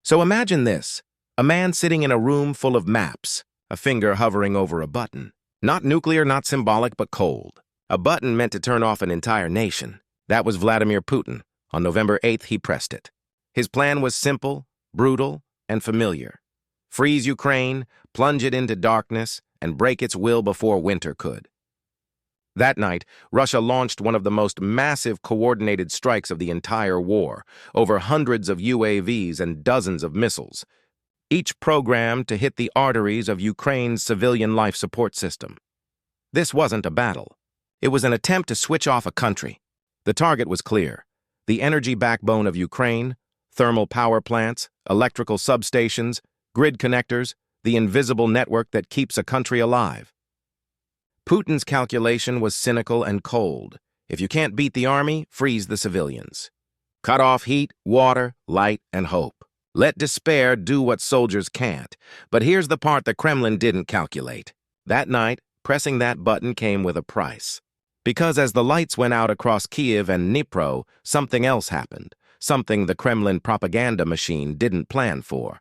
So imagine this, a man sitting in a room full of maps, a finger hovering over a button. Not nuclear, not symbolic, but cold. A button meant to turn off an entire nation. That was Vladimir Putin. On November 8th, he pressed it. His plan was simple, brutal, and familiar. Freeze Ukraine, plunge it into darkness, and break its will before winter could. That night, Russia launched one of the most massive coordinated strikes of the entire war, over hundreds of UAVs and dozens of missiles, each programmed to hit the arteries of Ukraine's civilian life support system. This wasn't a battle. It was an attempt to switch off a country. The target was clear: the energy backbone of Ukraine, thermal power plants, electrical substations, grid connectors, the invisible network that keeps a country alive. Putin's calculation was cynical and cold. If you can't beat the army, freeze the civilians. Cut off heat, water, light, and hope. Let despair do what soldiers can't. But here's the part the Kremlin didn't calculate. That night, pressing that button came with a price. Because as the lights went out across Kyiv and Dnipro, something else happened, something the Kremlin propaganda machine didn't plan for.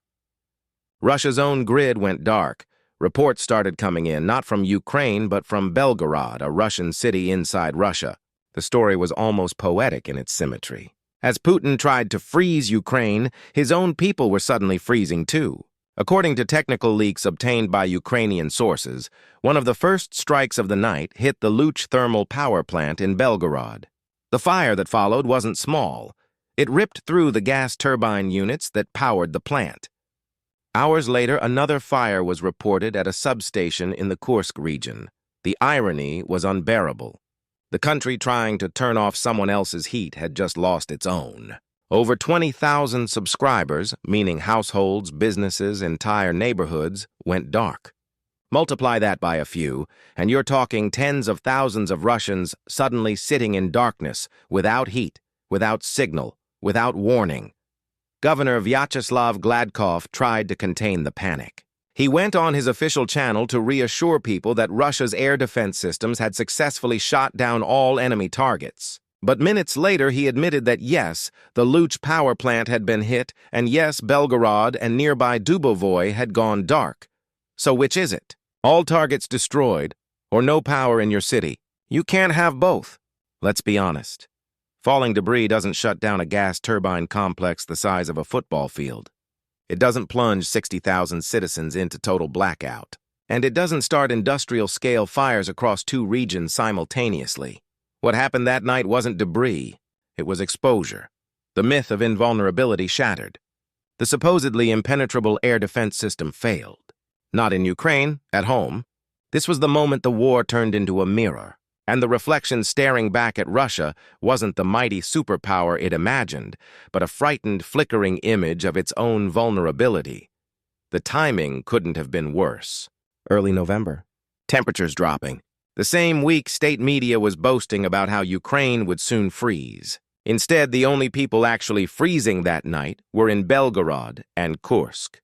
Russia's own grid went dark. Reports started coming in, not from Ukraine, but from Belgorod, a Russian city inside Russia. The story was almost poetic in its symmetry. As Putin tried to freeze Ukraine, his own people were suddenly freezing too. According to technical leaks obtained by Ukrainian sources, one of the first strikes of the night hit the Luch thermal power plant in Belgorod. The fire that followed wasn't small. It ripped through the gas turbine units that powered the plant. Hours later, another fire was reported at a substation in the Kursk region. The irony was unbearable. The country trying to turn off someone else's heat had just lost its own. Over 20,000 subscribers, meaning households, businesses, entire neighborhoods, went dark. Multiply that by a few, and you're talking tens of thousands of Russians suddenly sitting in darkness, without heat, without signal, without warning. Governor Vyacheslav Gladkov tried to contain the panic. He went on his official channel to reassure people that Russia's air defense systems had successfully shot down all enemy targets. But minutes later, he admitted that yes, the Luch power plant had been hit, and yes, Belgorod and nearby Dubovoy had gone dark. So which is it? All targets destroyed, or no power in your city? You can't have both. Let's be honest. Falling debris doesn't shut down a gas turbine complex the size of a football field. It doesn't plunge 60,000 citizens into total blackout. And it doesn't start industrial-scale fires across two regions simultaneously. What happened that night wasn't debris. It was exposure. The myth of invulnerability shattered. The supposedly impenetrable air defense system failed. Not in Ukraine, at home. This was the moment the war turned into a mirror. And the reflection staring back at Russia wasn't the mighty superpower it imagined, but a frightened, flickering image of its own vulnerability. The timing couldn't have been worse. Early November. Temperatures dropping. The same week, state media was boasting about how Ukraine would soon freeze. Instead, the only people actually freezing that night were in Belgorod and Kursk.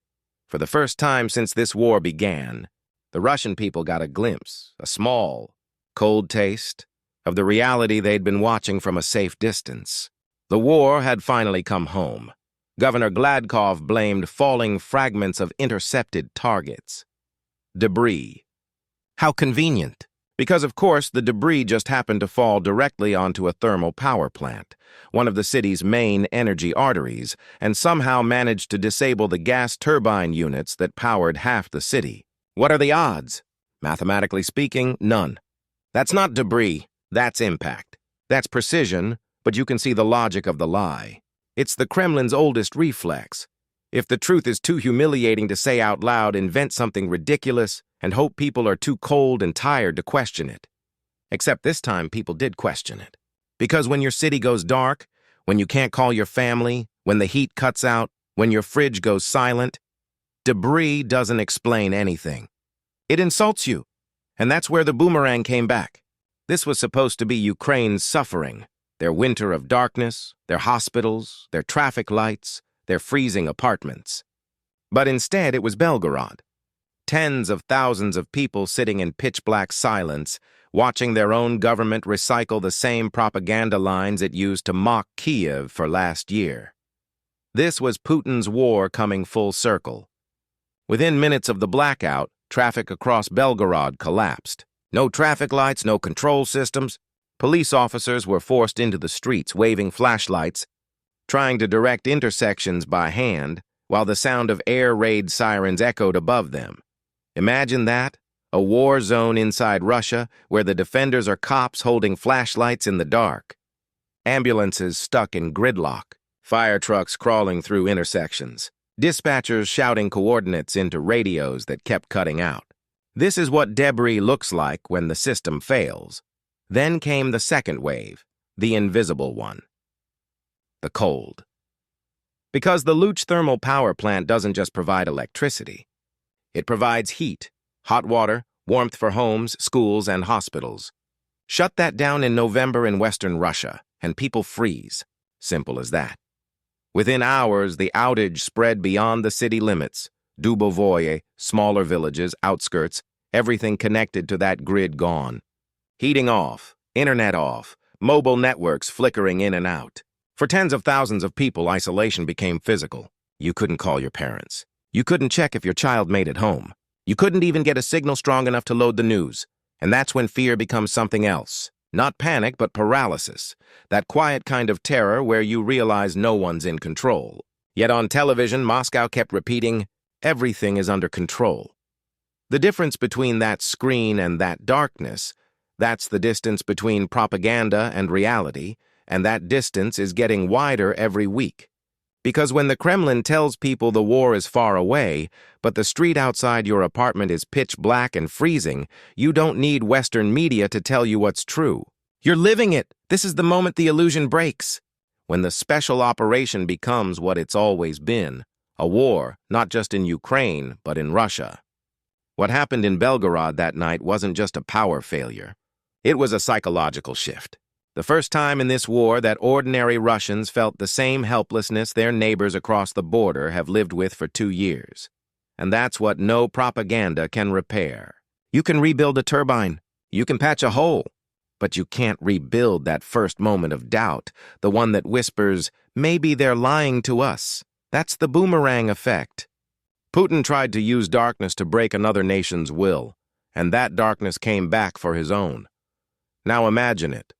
For the first time since this war began, the Russian people got a glimpse, a small, cold taste, of the reality they'd been watching from a safe distance. The war had finally come home. Governor Gladkov blamed falling fragments of intercepted targets. Debris. How convenient. Because, of course, the debris just happened to fall directly onto a thermal power plant, one of the city's main energy arteries, and somehow managed to disable the gas turbine units that powered half the city. What are the odds? Mathematically speaking, none. That's not debris, that's impact. That's precision, but you can see the logic of the lie. It's the Kremlin's oldest reflex. If the truth is too humiliating to say out loud, invent something ridiculous and hope people are too cold and tired to question it. Except this time, people did question it. Because when your city goes dark, when you can't call your family, when the heat cuts out, when your fridge goes silent, debris doesn't explain anything. It insults you. And that's where the boomerang came back. This was supposed to be Ukraine's suffering, their winter of darkness, their hospitals, their traffic lights, their freezing apartments. But instead, it was Belgorod. Tens of thousands of people sitting in pitch-black silence, watching their own government recycle the same propaganda lines it used to mock Kyiv for last year. This was Putin's war coming full circle. Within minutes of the blackout, traffic across Belgorod collapsed. No traffic lights, no control systems. Police officers were forced into the streets, waving flashlights, trying to direct intersections by hand, while the sound of air raid sirens echoed above them. Imagine that, a war zone inside Russia where the defenders are cops holding flashlights in the dark. Ambulances stuck in gridlock, fire trucks crawling through intersections, dispatchers shouting coordinates into radios that kept cutting out. This is what debris looks like when the system fails. Then came the second wave, the invisible one. The cold. Because the Luch thermal power plant doesn't just provide electricity. It provides heat, hot water, warmth for homes, schools, and hospitals. Shut that down in November in Western Russia, and people freeze. Simple as that. Within hours, the outage spread beyond the city limits. Dubovoye, smaller villages, outskirts, everything connected to that grid gone. Heating off, internet off, mobile networks flickering in and out. For tens of thousands of people, isolation became physical. You couldn't call your parents. You couldn't check if your child made it home. You couldn't even get a signal strong enough to load the news. And that's when fear becomes something else. Not panic, but paralysis. That quiet kind of terror where you realize no one's in control. Yet on television, Moscow kept repeating, everything is under control. The difference between that screen and that darkness, that's the distance between propaganda and reality, and that distance is getting wider every week. Because when the Kremlin tells people the war is far away, but the street outside your apartment is pitch black and freezing, you don't need Western media to tell you what's true. You're living it. This is the moment the illusion breaks. When the special operation becomes what it's always been, a war, not just in Ukraine, but in Russia. What happened in Belgorod that night wasn't just a power failure. It was a psychological shift. The first time in this war that ordinary Russians felt the same helplessness their neighbors across the border have lived with for 2 years. And that's what no propaganda can repair. You can rebuild a turbine. You can patch a hole. But you can't rebuild that first moment of doubt, the one that whispers, maybe they're lying to us. That's the boomerang effect. Putin tried to use darkness to break another nation's will, and that darkness came back for his own. Now imagine it.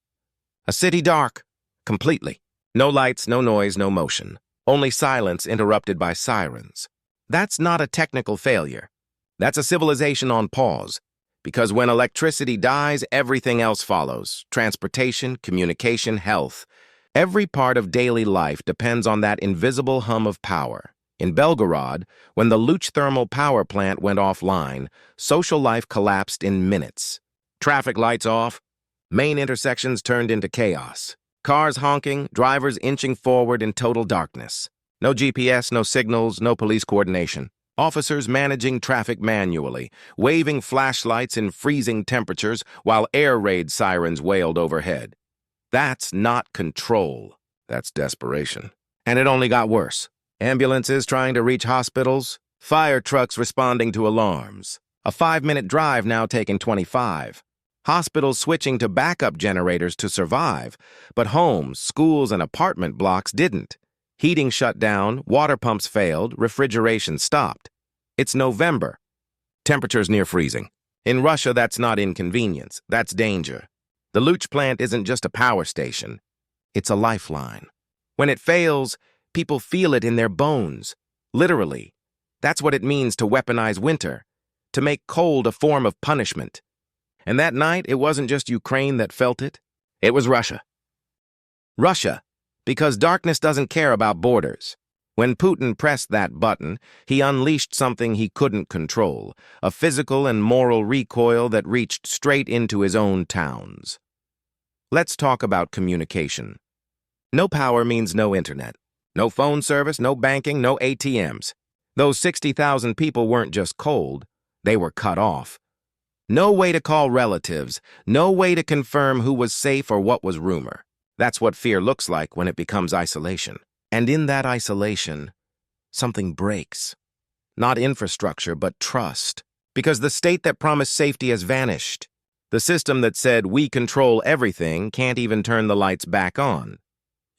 A city dark, completely. No lights, no noise, no motion. Only silence interrupted by sirens. That's not a technical failure. That's a civilization on pause. Because when electricity dies, everything else follows. Transportation, communication, health. Every part of daily life depends on that invisible hum of power. In Belgorod, when the Luch thermal power plant went offline, social life collapsed in minutes. Traffic lights off. Main intersections turned into chaos. Cars honking, drivers inching forward in total darkness. No GPS, no signals, no police coordination. Officers managing traffic manually, waving flashlights in freezing temperatures while air raid sirens wailed overhead. That's not control. That's desperation. And it only got worse. Ambulances trying to reach hospitals, fire trucks responding to alarms. A 5-minute drive now taking 25. Hospitals switching to backup generators to survive, but homes, schools, and apartment blocks didn't. Heating shut down, water pumps failed, refrigeration stopped. It's November. Temperatures near freezing. In Russia, that's not inconvenience, that's danger. The Luch plant isn't just a power station. It's a lifeline. When it fails, people feel it in their bones. Literally. That's what it means to weaponize winter, to make cold a form of punishment. And that night, it wasn't just Ukraine that felt it. It was Russia. Russia, because darkness doesn't care about borders. When Putin pressed that button, he unleashed something he couldn't control, a physical and moral recoil that reached straight into his own towns. Let's talk about communication. No power means no internet. No phone service, no banking, no ATMs. Those 60,000 people weren't just cold, they were cut off. No way to call relatives, no way to confirm who was safe or what was rumor. That's what fear looks like when it becomes isolation. And in that isolation, something breaks. Not infrastructure, but trust. Because the state that promised safety has vanished. The system that said, we control everything, can't even turn the lights back on.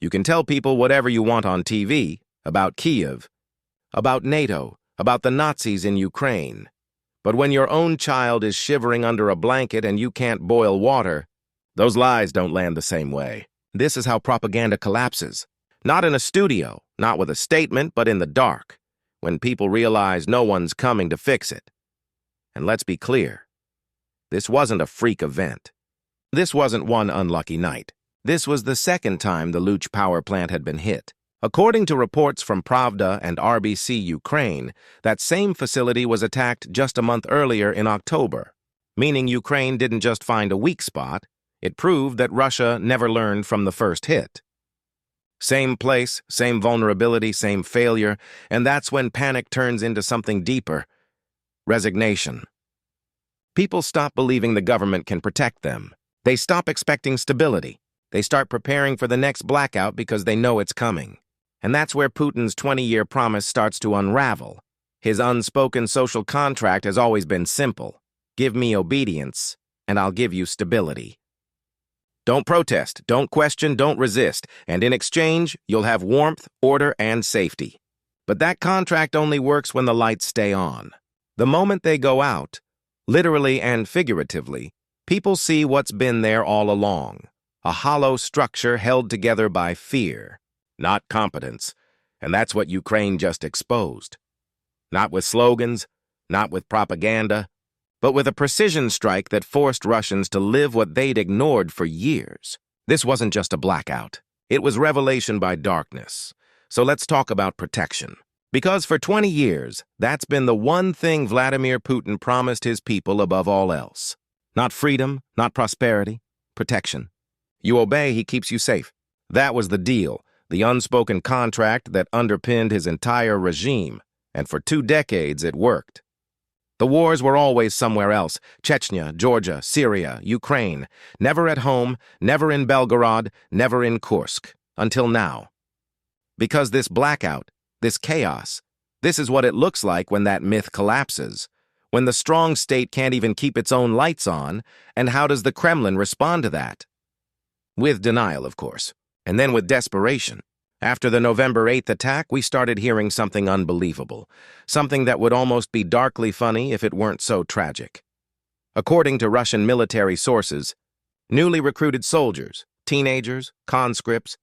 You can tell people whatever you want on TV, about Kyiv, about NATO, about the Nazis in Ukraine. But when your own child is shivering under a blanket and you can't boil water, those lies don't land the same way. This is how propaganda collapses. Not in a studio, not with a statement, but in the dark, when people realize no one's coming to fix it. And let's be clear, this wasn't a freak event. This wasn't one unlucky night. This was the second time the Luch power plant had been hit. According to reports from Pravda and RBC Ukraine, that same facility was attacked just a month earlier in October, meaning Ukraine didn't just find a weak spot, it proved that Russia never learned from the first hit. Same place, same vulnerability, same failure, and that's when panic turns into something deeper: resignation. People stop believing the government can protect them. They stop expecting stability. They start preparing for the next blackout because they know it's coming. And that's where Putin's 20-year promise starts to unravel. His unspoken social contract has always been simple: give me obedience, and I'll give you stability. Don't protest, don't question, don't resist, and in exchange, you'll have warmth, order, and safety. But that contract only works when the lights stay on. The moment they go out, literally and figuratively, people see what's been there all along: a hollow structure held together by fear, not competence, and that's what Ukraine just exposed. Not with slogans, not with propaganda, but with a precision strike that forced Russians to live what they'd ignored for years. This wasn't just a blackout. It was revelation by darkness. So let's talk about protection. Because for 20 years, that's been the one thing Vladimir Putin promised his people above all else. Not freedom, not prosperity, protection. You obey, he keeps you safe. That was the deal, the unspoken contract that underpinned his entire regime. And for 2 decades, it worked. The wars were always somewhere else: Chechnya, Georgia, Syria, Ukraine. Never at home, never in Belgorod, never in Kursk. Until now. Because this blackout, this chaos, this is what it looks like when that myth collapses. When the strong state can't even keep its own lights on, and how does the Kremlin respond to that? With denial, of course, and then with desperation. After the November 8th attack, we started hearing something unbelievable, something that would almost be darkly funny if it weren't so tragic. According to Russian military sources, newly recruited soldiers, teenagers, conscripts,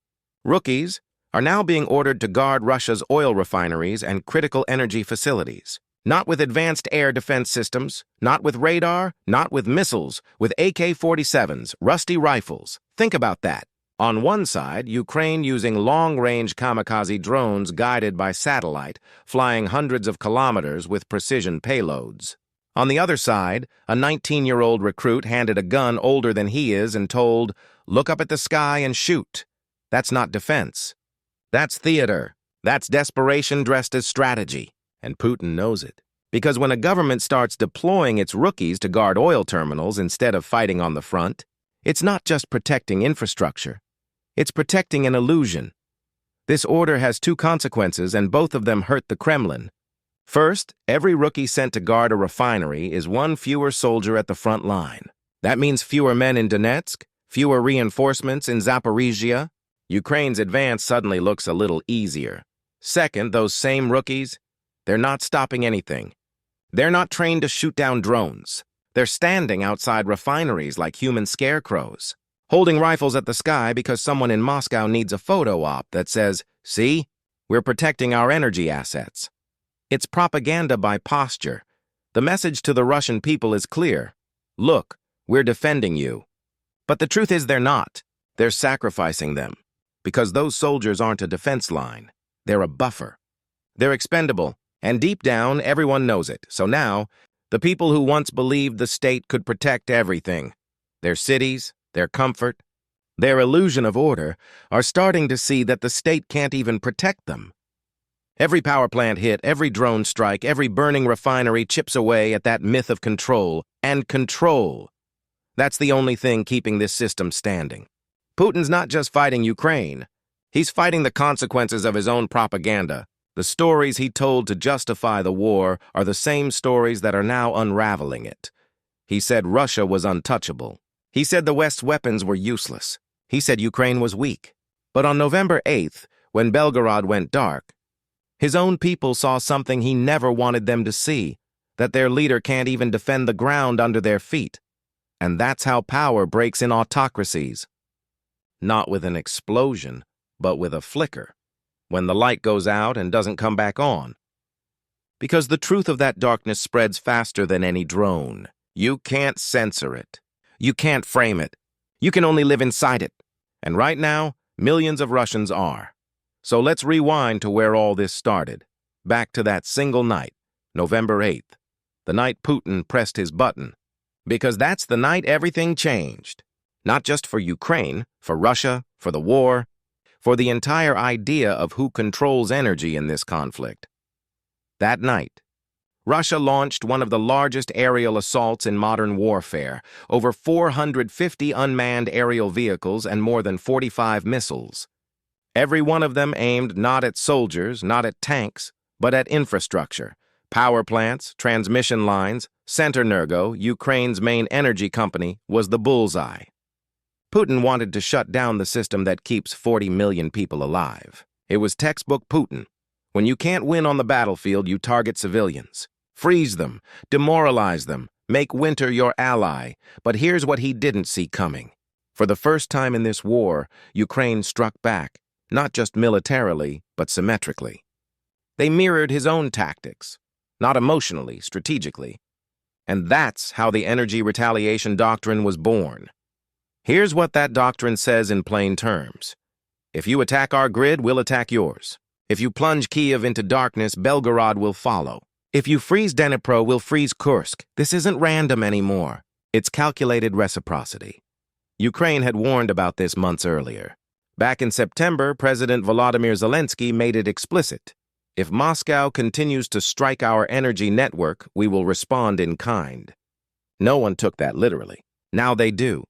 rookies are now being ordered to guard Russia's oil refineries and critical energy facilities. Not with advanced air defense systems, not with radar, not with missiles, with AK-47s, rusty rifles. Think about that. On one side, Ukraine using long-range kamikaze drones guided by satellite, flying hundreds of kilometers with precision payloads. On the other side, a 19-year-old recruit handed a gun older than he is and told, "Look up at the sky and shoot." That's not defense. That's theater. That's desperation dressed as strategy. And Putin knows it. Because when a government starts deploying its rookies to guard oil terminals instead of fighting on the front, it's not just protecting infrastructure. It's protecting an illusion. This order has 2 consequences, and both of them hurt the Kremlin. First, every rookie sent to guard a refinery is 1 fewer soldier at the front line. That means fewer men in Donetsk, fewer reinforcements in Zaporizhia. Ukraine's advance suddenly looks a little easier. Second, those same rookies, they're not stopping anything. They're not trained to shoot down drones. They're standing outside refineries like human scarecrows, holding rifles at the sky because someone in Moscow needs a photo op that says, "See, we're protecting our energy assets." It's propaganda by posture. The message to the Russian people is clear: look, we're defending you. But the truth is they're not. They're sacrificing them. Because those soldiers aren't a defense line. They're a buffer. They're expendable, and deep down, everyone knows it. So now, the people who once believed the state could protect everything, their cities, their comfort, their illusion of order, are starting to see that the state can't even protect them. Every power plant hit, every drone strike, every burning refinery chips away at that myth of control. And control. That's the only thing keeping this system standing. Putin's not just fighting Ukraine. He's fighting the consequences of his own propaganda. The stories he told to justify the war are the same stories that are now unraveling it. He said Russia was untouchable. He said the West's weapons were useless. He said Ukraine was weak. But on November 8th, when Belgorod went dark, His own people saw something he never wanted them to see, that their leader can't even defend the ground under their feet. And that's how power breaks in autocracies. Not with an explosion, but with a flicker, when the light goes out and doesn't come back on. Because the truth of that darkness spreads faster than any drone. You can't censor it. You can't frame it. You can only live inside it. And right now, millions of Russians are. So let's rewind to where all this started. Back to that single night, November 8th, the night Putin pressed his button. Because that's the night everything changed. Not just for Ukraine, for Russia, for the war, for the entire idea of who controls energy in this conflict. That night, Russia launched one of the largest aerial assaults in modern warfare, over 450 unmanned aerial vehicles and more than 45 missiles. Every one of them aimed not at soldiers, not at tanks, but at infrastructure, power plants, transmission lines. Centernergo, Ukraine's main energy company, was the bullseye. Putin wanted to shut down the system that keeps 40 million people alive. It was textbook Putin. When you can't win on the battlefield, you target civilians. Freeze them, demoralize them, make winter your ally. But here's what he didn't see coming. For the first time in this war, Ukraine struck back, not just militarily, but symmetrically. They mirrored his own tactics, not emotionally, strategically. And that's how the energy retaliation doctrine was born. Here's what that doctrine says in plain terms. If you attack our grid, we'll attack yours. If you plunge Kyiv into darkness, Belgorod will follow. If you freeze Dnipro, we'll freeze Kursk. This isn't random anymore. It's calculated reciprocity. Ukraine had warned about this months earlier. Back in September, President Volodymyr Zelensky made it explicit. If Moscow continues to strike our energy network, we will respond in kind. No one took that literally. Now they do.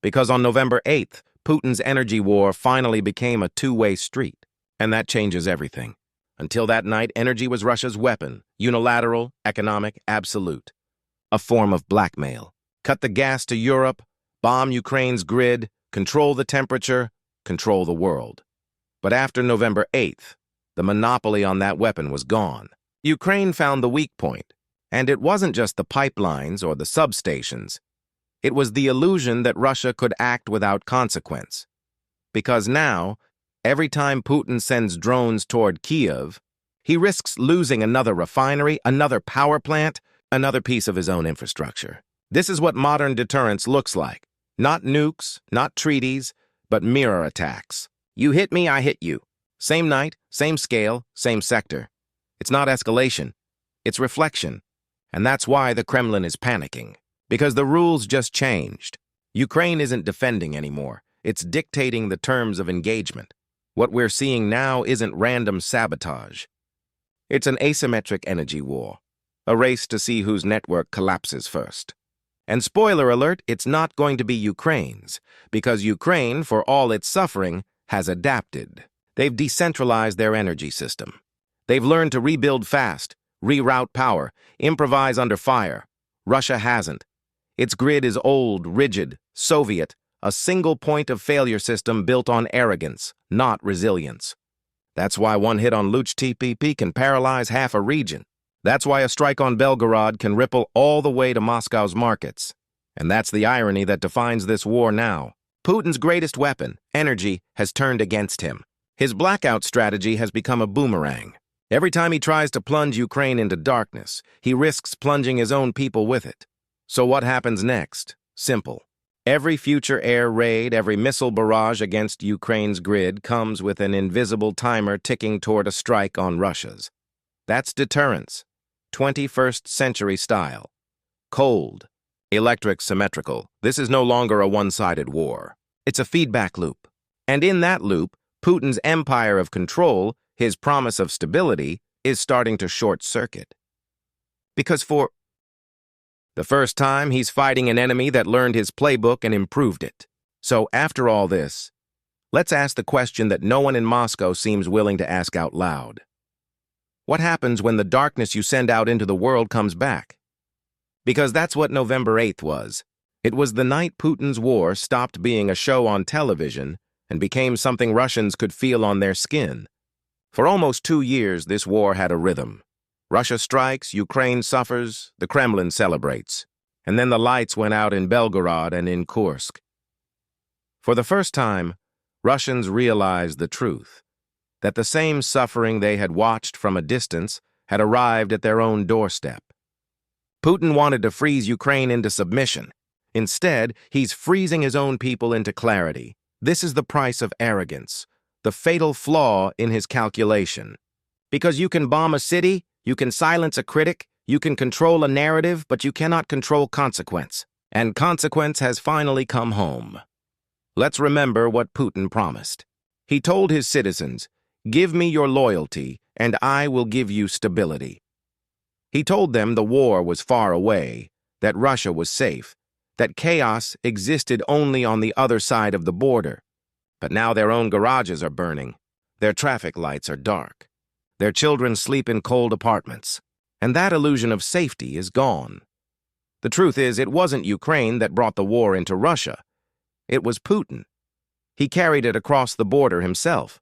Because on November 8th, Putin's energy war finally became a two-way street. And that changes everything. Until that night, energy was Russia's weapon, unilateral, economic, absolute. A form of blackmail. Cut the gas to Europe, bomb Ukraine's grid, control the temperature, control the world. But after November 8th, the monopoly on that weapon was gone. Ukraine found the weak point, and it wasn't just the pipelines or the substations. It was the illusion that Russia could act without consequence. Because now, every time Putin sends drones toward Kyiv, he risks losing another refinery, another power plant, another piece of his own infrastructure. This is what modern deterrence looks like. Not nukes, not treaties, but mirror attacks. You hit me, I hit you. Same night, same scale, same sector. It's not escalation. It's reflection. And that's why the Kremlin is panicking. Because the rules just changed. Ukraine isn't defending anymore. It's dictating the terms of engagement. What we're seeing now isn't random sabotage. It's an asymmetric energy war. A race to see whose network collapses first. And spoiler alert, it's not going to be Ukraine's. Because Ukraine, for all its suffering, has adapted. They've decentralized their energy system. They've learned to rebuild fast, reroute power, improvise under fire. Russia hasn't. Its grid is old, rigid, Soviet, a single point of failure system built on arrogance, not resilience. That's why one hit on Luch TPP can paralyze half a region. That's why a strike on Belgorod can ripple all the way to Moscow's markets. And that's the irony that defines this war now. Putin's greatest weapon, energy, has turned against him. His blackout strategy has become a boomerang. Every time he tries to plunge Ukraine into darkness, he risks plunging his own people with it. So what happens next? Simple. Every future air raid, every missile barrage against Ukraine's grid comes with an invisible timer ticking toward a strike on Russia's. That's deterrence. 21st century style. Cold. Electric symmetrical. This is no longer a one-sided war. It's a feedback loop. And in that loop, Putin's empire of control, his promise of stability, is starting to short-circuit. Because for the first time, he's fighting an enemy that learned his playbook and improved it. So after all this, let's ask the question that no one in Moscow seems willing to ask out loud. What happens when the darkness you send out into the world comes back? Because that's what November 8th was. It was the night Putin's war stopped being a show on television and became something Russians could feel on their skin. For almost 2 years, this war had a rhythm. Russia strikes, Ukraine suffers, the Kremlin celebrates. And then the lights went out in Belgorod and in Kursk. For the first time, Russians realized the truth, that the same suffering they had watched from a distance had arrived at their own doorstep. Putin wanted to freeze Ukraine into submission. Instead, he's freezing his own people into clarity. This is the price of arrogance, the fatal flaw in his calculation. Because you can bomb a city, you can silence a critic, you can control a narrative, but you cannot control consequence. And consequence has finally come home. Let's remember what Putin promised. He told his citizens, "Give me your loyalty, and I will give you stability." He told them the war was far away, that Russia was safe, that chaos existed only on the other side of the border. But now their own garages are burning, their traffic lights are dark, their children sleep in cold apartments, and that illusion of safety is gone. The truth is, it wasn't Ukraine that brought the war into Russia. It was Putin. He carried it across the border himself.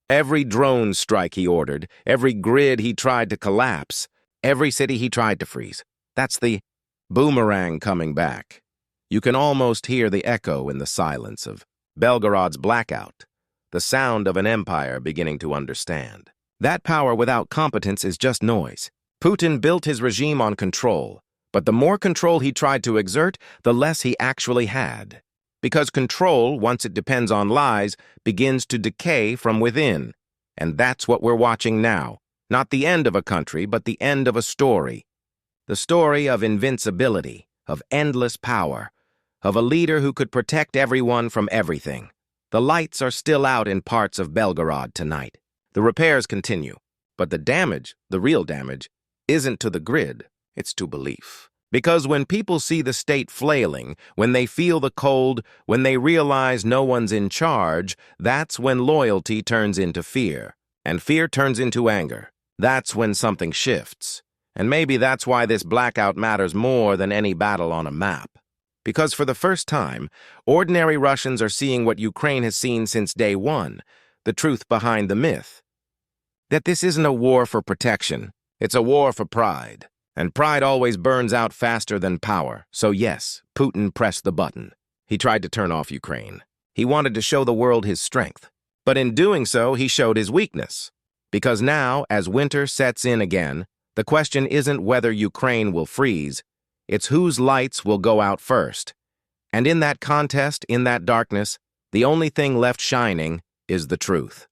Every drone strike he ordered, every grid he tried to collapse, every city he tried to freeze. That's the boomerang coming back. You can almost hear the echo in the silence of Belgorod's blackout, the sound of an empire beginning to understand. That power without competence is just noise. Putin built his regime on control, but the more control he tried to exert, the less he actually had. Because control, once it depends on lies, begins to decay from within. And that's what we're watching now. Not the end of a country, but the end of a story. The story of invincibility, of endless power, of a leader who could protect everyone from everything. The lights are still out in parts of Belgorod tonight. The repairs continue. But the damage, the real damage, isn't to the grid, it's to belief. Because when people see the state flailing, when they feel the cold, when they realize no one's in charge, that's when loyalty turns into fear, and fear turns into anger. That's when something shifts. And maybe that's why this blackout matters more than any battle on a map. Because for the first time, ordinary Russians are seeing what Ukraine has seen since day one, the truth behind the myth. That this isn't a war for protection, it's a war for pride. And pride always burns out faster than power. So yes, Putin pressed the button. He tried to turn off Ukraine. He wanted to show the world his strength. But in doing so, he showed his weakness. Because now, as winter sets in again, the question isn't whether Ukraine will freeze, it's whose lights will go out first. And in that contest, in that darkness, the only thing left shining is the truth.